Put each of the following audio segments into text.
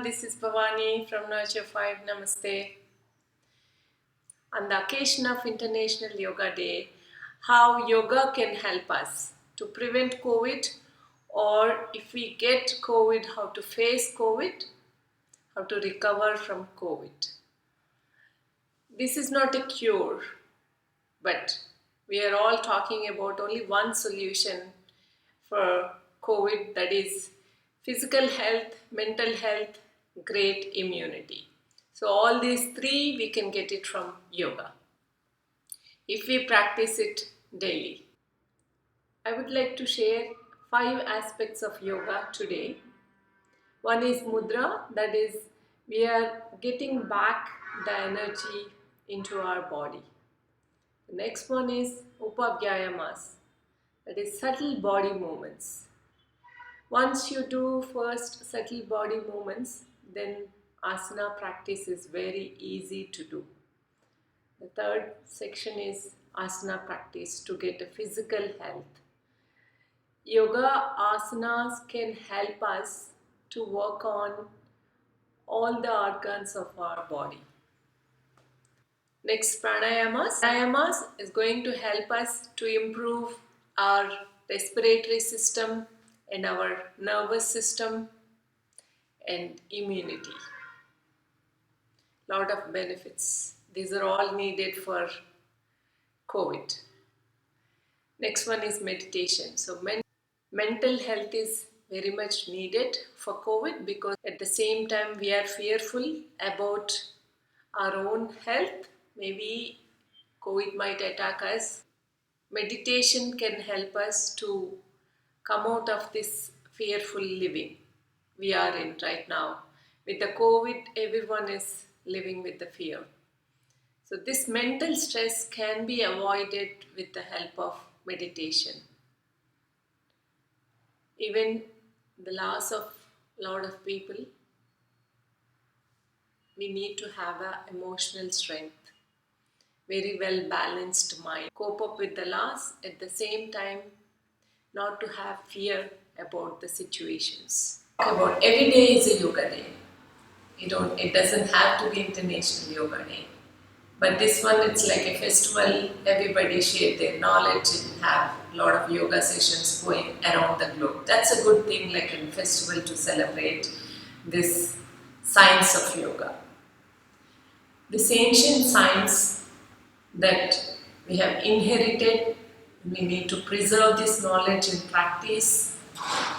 this is Bhavani from Nurture 5. Namaste. On the occasion of International Yoga Day, how yoga can help us to prevent COVID, or if we get COVID, how to face COVID, how to recover from COVID. This is not a cure, but we are all talking about only one solution for COVID, that is physical health, mental health, great immunity. So all these three we can get it from yoga if we practice it daily. I would like to share 5 aspects of yoga today. One is mudra, that is we are getting back the energy into our body. The next one is upavyayamas, that is subtle body movements. Once you do first subtle body movements, then asana practice is very easy to do. The third section is asana practice to get a physical health. Yoga asanas can help us to work on all the organs of our body. Next, pranayamas. Pranayamas is going to help us to improve our respiratory system and our nervous system and immunity. Lot of benefits. These are all needed for COVID. Next one is meditation. So mental health is very much needed for COVID, because at the same time we are fearful about our own health. Maybe COVID might attack us. Meditation can help us to come out of this fearful living we are in right now. With the COVID, everyone is living with the fear. So this mental stress can be avoided with the help of meditation. Even the loss of a lot of people, we need to have an emotional strength, very well balanced mind, cope up with the loss, at the same time not to have fear about the situations. About every day is a yoga day. It doesn't have to be International Yoga Day. But this one, it's like a festival. Everybody share their knowledge and have a lot of yoga sessions going around the globe. That's a good thing, like a festival to celebrate this science of yoga. This ancient science that we have inherited, we need to preserve this knowledge and practice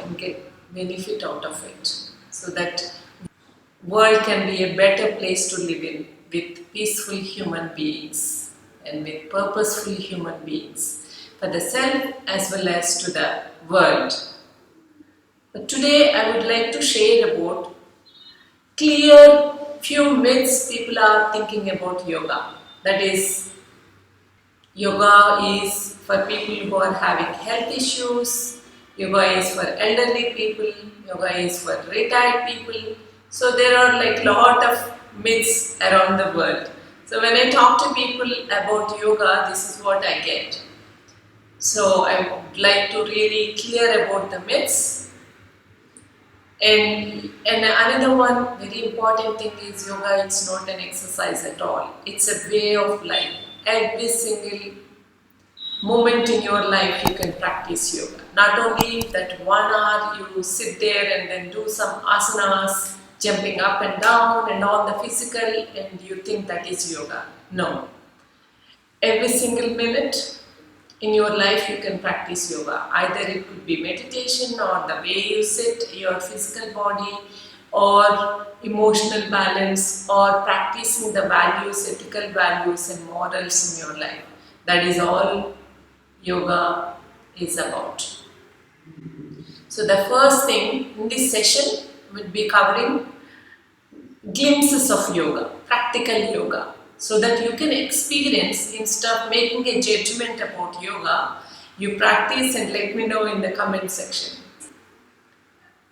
and get benefit out of it, so that world can be a better place to live in, with peaceful human beings and with purposeful human beings, for the self as well as to the world. But today I would like to share about clear few myths people are thinking about yoga. That is, yoga is for people who are having health issues, yoga is for elderly people, yoga is for retired people. So there are like lot of myths around the world. So when I talk to people about yoga, this is what I get. So I would like to really clear about the myths. And another one very important thing is yoga, it's not an exercise at all. It's a way of life. Every single moment in your life you can practice yoga. Not only that 1 hour you sit there and then do some asanas, jumping up and down and all the physical, and you think that is yoga. No. Every single minute in your life you can practice yoga. Either it could be meditation, or the way you sit, your physical body, or emotional balance, or practicing the values, ethical values and morals in your life. That is all yoga is about. So the first thing in this session will be covering glimpses of yoga, practical yoga, so that you can experience, instead of making a judgment about yoga, you practice and let me know in the comment section.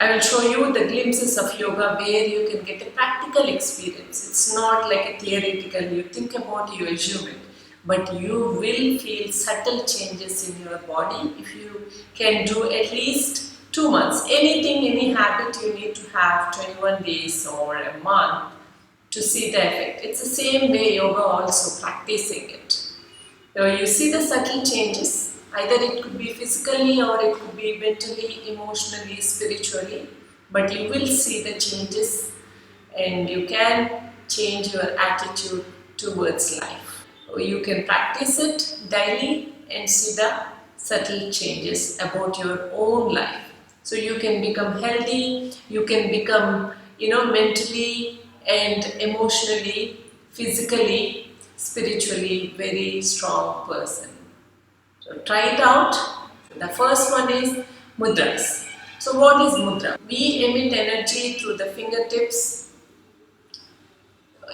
I will show you the glimpses of yoga where you can get a practical experience. It's not like a theoretical, you think about it, you assume it, but you will feel subtle changes in your body if you can do at least 2 months. Anything, any habit you need to have 21 days or a month to see the effect. It's the same way yoga also, practicing it. Now you see the subtle changes. Either it could be physically or it could be mentally, emotionally, spiritually. But you will see the changes and you can change your attitude towards life. You can practice it daily and see the subtle changes about your own life. So you can become healthy, you can become, mentally and emotionally, physically, spiritually very strong person. So try it out. The first one is mudras. So what is mudra? We emit energy through the fingertips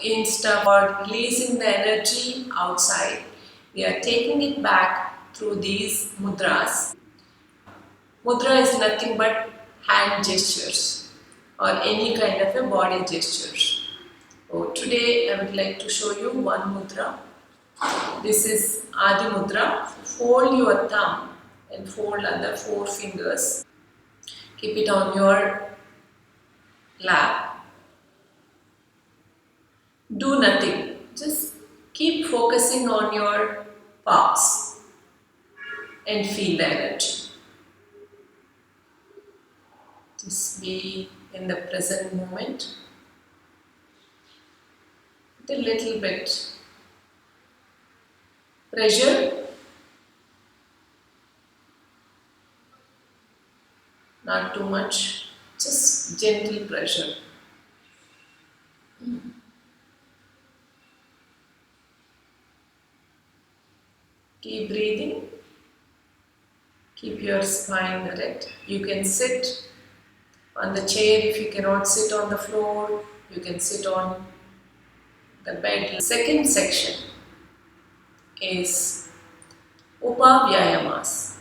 instead of releasing the energy outside. We are taking it back through these mudras. Mudra is nothing but hand gestures or any kind of a body gestures. So today I would like to show you one mudra. This is Adi Mudra. Fold your thumb and fold other 4 fingers. Keep it on your lap. Do nothing. Just keep focusing on your palms and feel the energy. Just be in the present moment. With a little bit pressure, not too much, just gentle pressure. Keep breathing, keep your spine erect. You can sit on the chair. If you cannot sit on the floor, you can sit on the bed. Second section is Upavyayamas.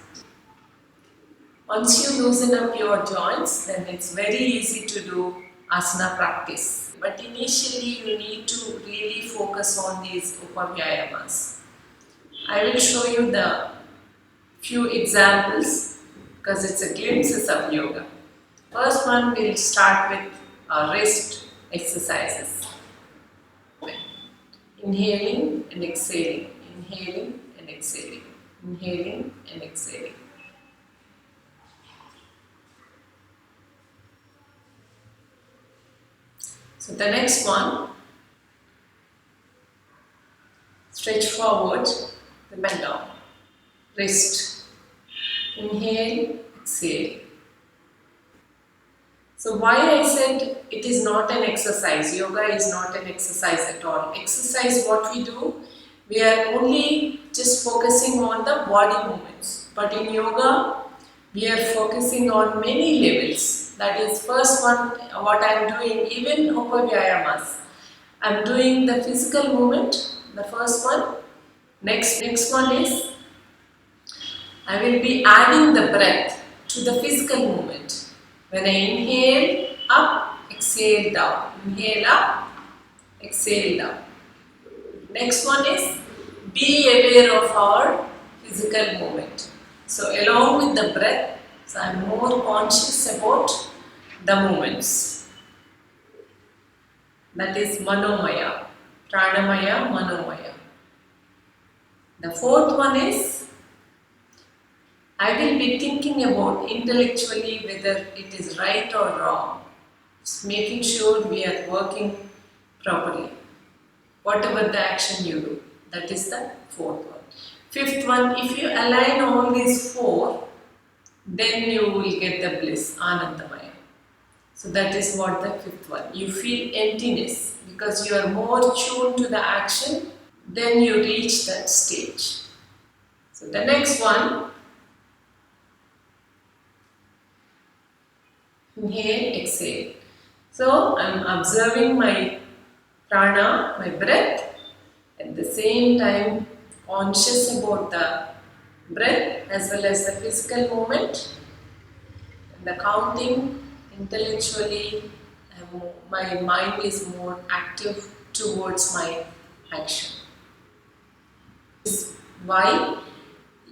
Once you loosen up your joints, then it's very easy to do asana practice. But initially you need to really focus on these Upavyayamas. I will show you the few examples because it's a glimpses of yoga. First one, we'll start with our wrist exercises. Inhaling and exhaling, inhaling and exhaling, inhaling and exhaling. So the next one, stretch forward, the bend down, wrist, inhale, exhale. So why I said it is not an exercise, yoga is not an exercise at all. Exercise, what we do, we are only just focusing on the body movements. But in yoga, we are focusing on many levels. That is, first one, what I am doing, even Upavyayamas. I am doing the physical movement, the first one. Next one is, I will be adding the breath to the physical movement. When I inhale, up, exhale, down. Inhale, up, exhale, down. Next one is, be aware of our physical movement. So along with the breath, so I am more conscious about the movements. That is Manomaya, Pranamaya, Manomaya. The fourth one is, I will be thinking about intellectually whether it is right or wrong. Just making sure we are working properly. Whatever the action you do, that is the fourth one. Fifth one, if you align all these 4, then you will get the bliss, Anandamaya. So that is what the fifth one. You feel emptiness because you are more tuned to the action, then you reach that stage. So the next one, inhale, exhale. So I am observing my prana, my breath, at the same time conscious about the breath as well as the physical movement. And the counting, intellectually, my mind is more active towards my action. Why?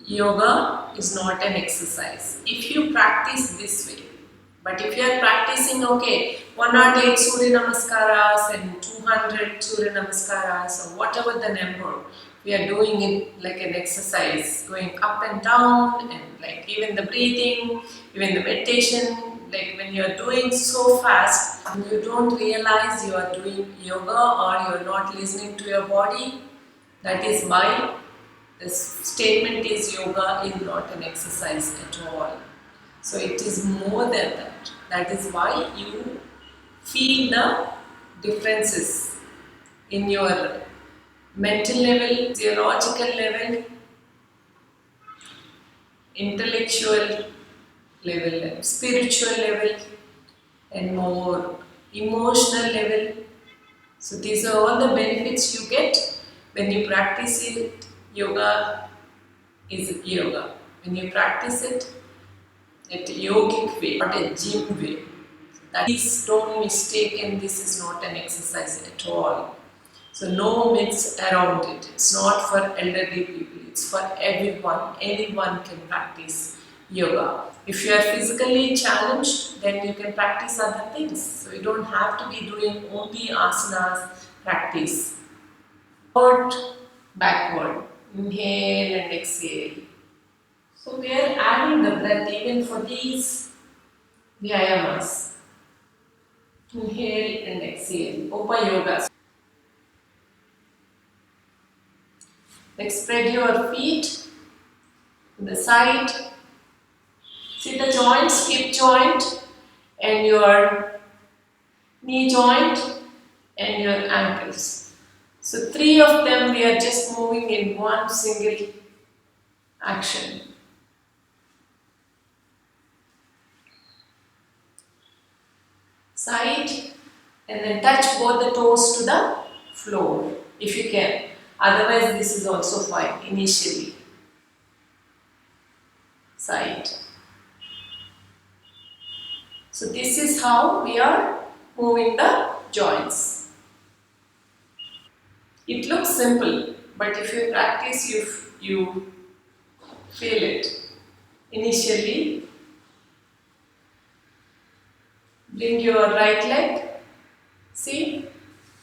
yoga is not an exercise. If you practice this way, but if you are practicing, okay, 108 Surya Namaskaras and 200 Surya Namaskaras or whatever the number, we are doing it like an exercise, going up and down, and like even the breathing, even the meditation, like when you are doing so fast, and you don't realize you are doing yoga or you are not listening to your body. That is why this statement is yoga is not an exercise at all. So it is more than that. That is why you feel the differences in your mental level, physiological level, intellectual level, and spiritual level, and more emotional level. So these are all the benefits you get when you practice it. Yoga is yoga. When you practice it at a yogic way, not a gym way. Please don't mistake, and this is not an exercise at all. So no myths around it. It's not for elderly people. It's for everyone. Anyone can practice yoga. If you are physically challenged, then you can practice other things. So you don't have to be doing only asanas practice. Forward, backward. Inhale and exhale. So we are adding the breath even for these vyayamas. Inhale and exhale. Upa Yoga. Next, spread your feet to the side. See the joints, hip joint and your knee joint and your ankles. So three of them we are just moving in one single action. Side and then touch both the toes to the floor if you can. Otherwise this is also fine initially. Side. So this is how we are moving the joints. It looks simple, but if you practice, you feel it. Initially, bring your right leg, see,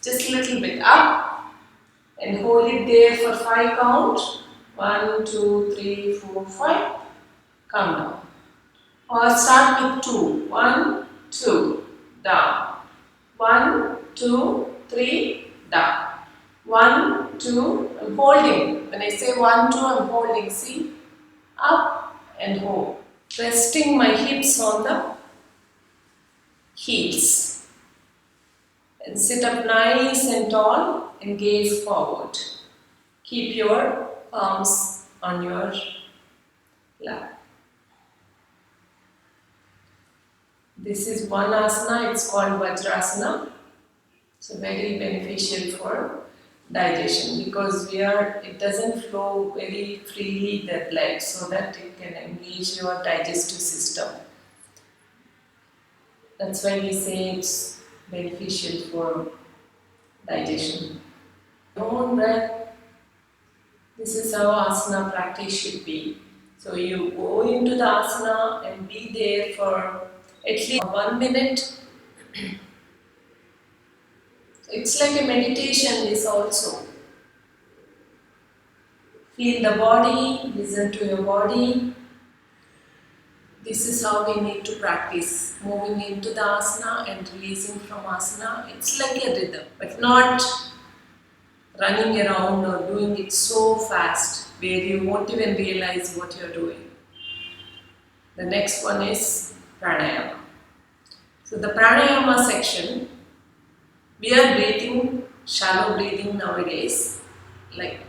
just a little bit up and hold it there for 5 count. 1, 2, 3, 4, 5. Come down. Or start with 2. 1, 2, down. 1, 2, 3, down. 1, 2, I'm holding. When I say 1, 2, I'm holding. See? Up and hold. Resting my hips on the heels. And sit up nice and tall and gaze forward. Keep your palms on your lap. This is one asana, it's called Vajrasana. So very beneficial for digestion because it doesn't flow very freely the blood so that it can engage your digestive system. That's why we say it's beneficial for digestion. Own breath. This is how asana practice should be. So you go into the asana and be there for at least 1 minute. It's like a meditation this also. Feel the body, listen to your body. This is how we need to practice. Moving into the asana and releasing from asana. It's like a rhythm, but not running around or doing it so fast where you won't even realize what you're doing. The next one is pranayama. So the pranayama section, we are breathing, shallow breathing nowadays, like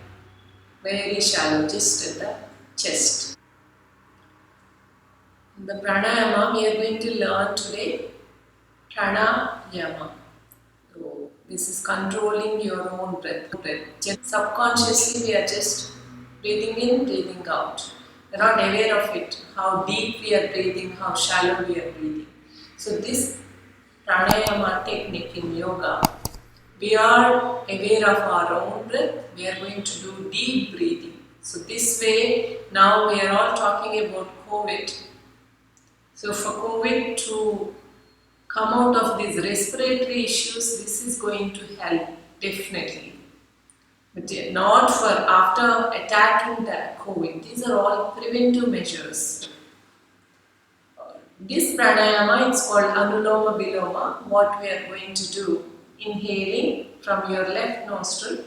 very shallow, just at the chest. The pranayama we are going to learn today, pranayama. So this is controlling your own breath. Just subconsciously we are just breathing in, breathing out. We are not aware of it, how deep we are breathing, how shallow we are breathing. So this pranayama technique in yoga, we are aware of our own breath. We are going to do deep breathing. So this way, now we are all talking about COVID. So for COVID to come out of these respiratory issues, this is going to help definitely. But not for after attacking the COVID. These are all preventive measures. This pranayama is called Anuloma Viloma. What we are going to do, inhaling from your left nostril,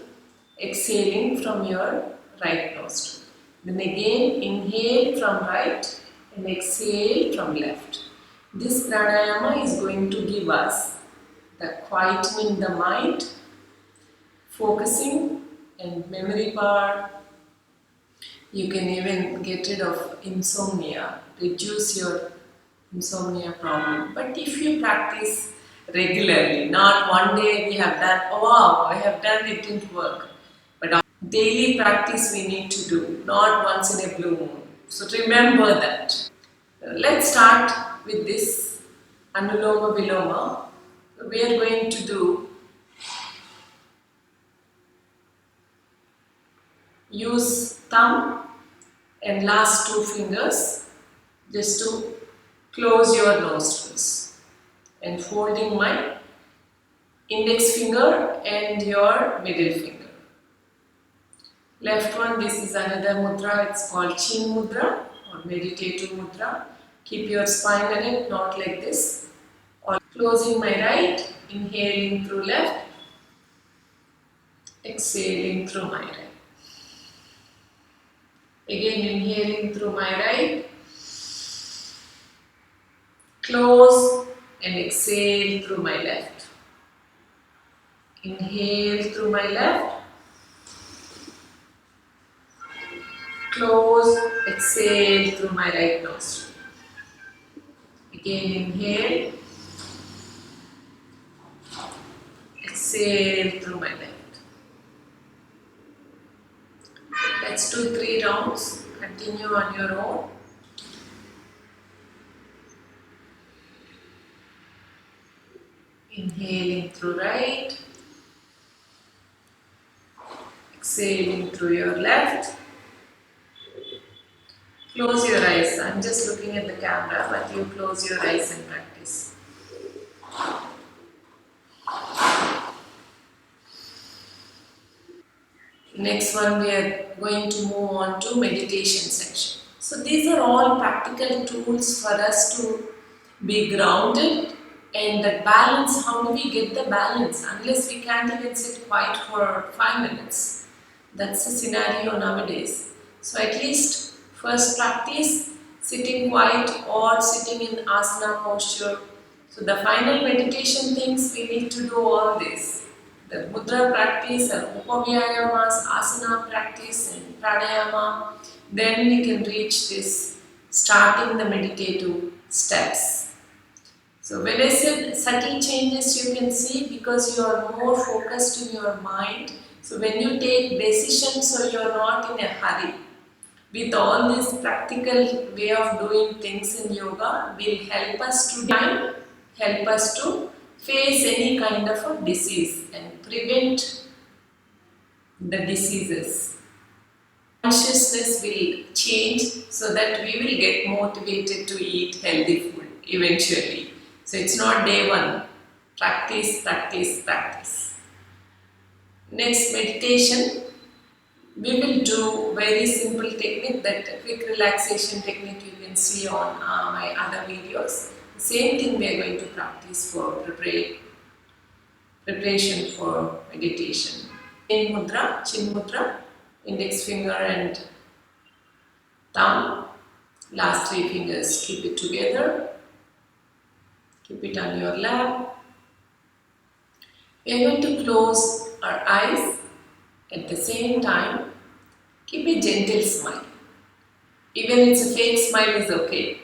exhaling from your right nostril. Then again inhale from right and exhale from left. This pranayama is going to give us the quietening the mind, focusing and memory power. You can even get rid of insomnia, reduce your insomnia problem. But if you practice regularly, not one day we have done, oh wow, I have done it, didn't work. But daily practice we need to do, not once in a blue moon. So remember that. Let's start with this Anuloma Viloma. We are going to do, use thumb and last two fingers just to close your nostrils and folding my index finger and your middle finger. Left one, this is another mudra, it's called Chin Mudra or Meditative Mudra. Keep your spine erect, not like this. Or closing my right, inhaling through left, exhaling through my right. Again inhaling through my right, close and exhale through my left. Inhale through my left, close, exhale through my right nostril. Again inhale, exhale through my left. Let's do 3 rounds. Continue on your own. Inhaling through right, exhaling through your left. Close your eyes. I'm just looking at the camera, but you close your eyes and practice. Next one, we are going to move on to meditation section. So these are all practical tools for us to be grounded and the balance. How do we get the balance? Unless we can't even sit quiet for 5 minutes. That's the scenario nowadays. So at least first practice sitting quiet or sitting in asana posture. So the final meditation things, we need to do all this. The mudra practice and upaviyayamas, asana practice and pranayama. Then we can reach this starting the meditative steps. So when I said subtle changes, you can see because you are more focused in your mind. So when you take decisions, so you are not in a hurry. With all this practical way of doing things in yoga will help us to face any kind of a disease and prevent the diseases. Consciousness will change so that we will get motivated to eat healthy food eventually. So it's not day one. Practice, practice, practice. Next meditation, we will do very simple technique, that quick relaxation technique you can see on my other videos. Same thing we are going to practice for preparation for meditation. In mudra, chin mudra, index finger and thumb, last 3 fingers, keep it together, keep it on your lap. We are going to close our eyes. At the same time, keep a gentle smile. Even it's a fake smile is okay.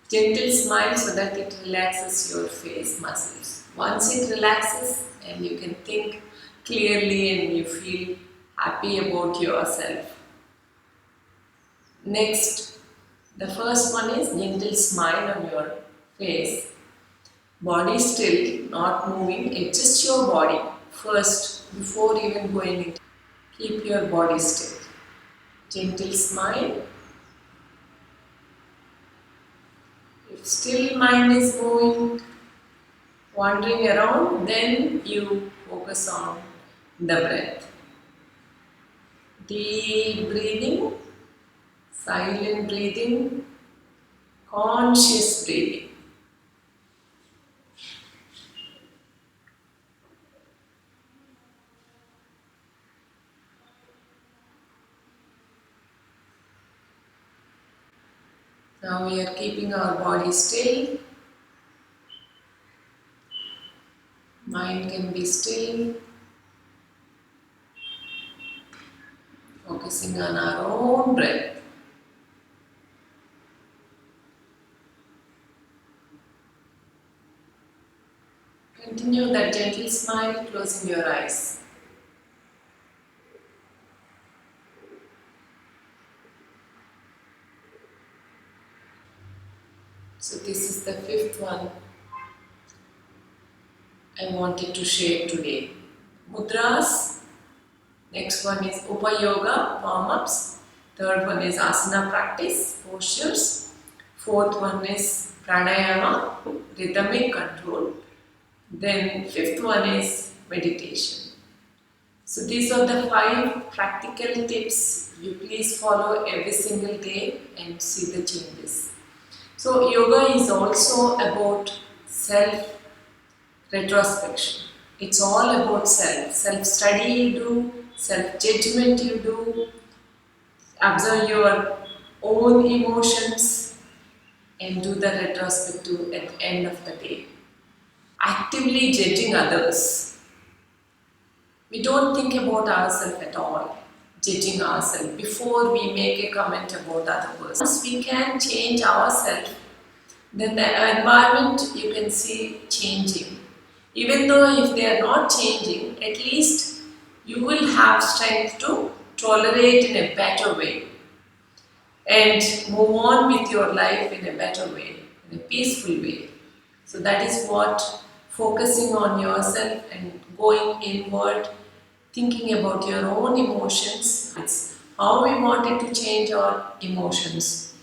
Gentle smile so that it relaxes your face muscles. Once it relaxes and you can think clearly and you feel happy about yourself. Next, the first one is gentle smile on your face. Body still, not moving. Adjust your body first before even going into. Keep your body still. Gentle smile. If still mind is moving, wandering around, then you focus on the breath. Deep breathing, silent breathing, conscious breathing. Now we are keeping our body still. Mind can be still. Focusing on our own breath. Continue that gentle smile, closing your eyes. So this is the fifth one I wanted to share today. Mudras. Next one is Upayoga, warm-ups. Third one is asana practice, postures. Fourth one is pranayama, rhythmic control. Then fifth one is meditation. So these are the 5 practical tips you please follow every single day and see the changes. So yoga is also about self-retrospection. It's all about self-study you do, self-judgment you do, observe your own emotions and do the retrospective at the end of the day. Actively judging others. We don't think about ourselves at all, judging ourselves before we make a comment about other person. Once we can change ourselves, then the environment you can see changing. Even though if they are not changing, at least you will have strength to tolerate in a better way and move on with your life in a better way, in a peaceful way. So that is what focusing on yourself and going inward, thinking about your own emotions. It's how we wanted to change our emotions.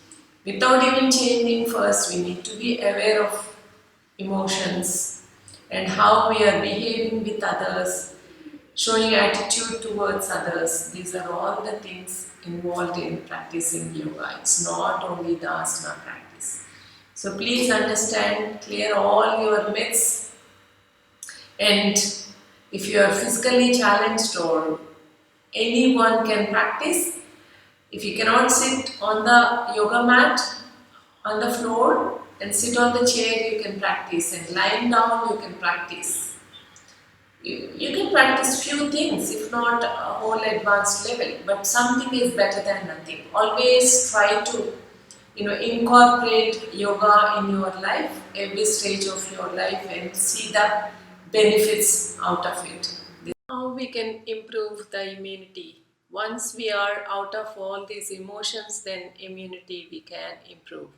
Without even changing first, we need to be aware of emotions and how we are behaving with others, showing attitude towards others. These are all the things involved in practicing yoga. It's not only the asana practice. So please understand, clear all your myths, and if you are physically challenged or anyone can practice, if you cannot sit on the yoga mat, on the floor, and sit on the chair, you can practice, and lying down you can practice. You can practice few things, if not a whole advanced level, but something is better than nothing. Always try to incorporate yoga in your life, every stage of your life, and see the benefits out of it. How we can improve the immunity. Once we are out of all these emotions, then immunity we can improve.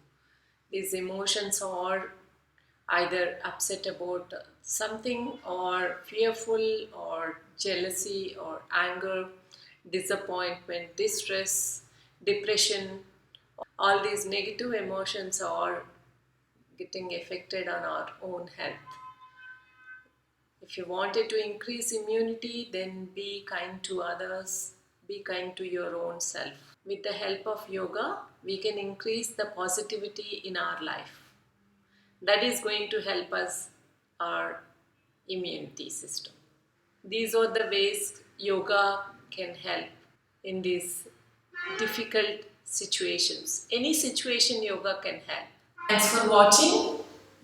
These emotions are either upset about something or fearful or jealousy or anger, disappointment, distress, depression. All these negative emotions are getting affected on our own health. If you wanted to increase immunity, then be kind to others, be kind to your own self. With the help of yoga, we can increase the positivity in our life. That is going to help us, our immunity system. These are the ways yoga can help in these difficult situations. Any situation yoga can help. Thanks for watching.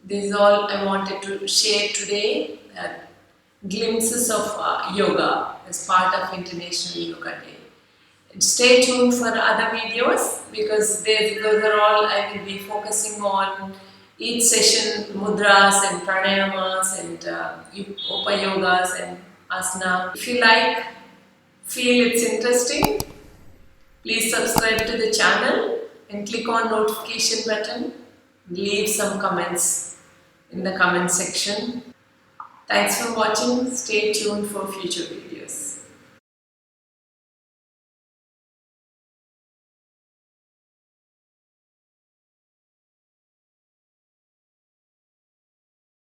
This is all I wanted to share today. Glimpses of yoga as part of International Yoga Day. And stay tuned for other videos because those are all I will be focusing on. Each session, mudras and pranayamas and upayogas and asana. If you feel it's interesting, please subscribe to the channel and click on notification button. Leave some comments in the comment section. Thanks for watching. Stay tuned for future videos.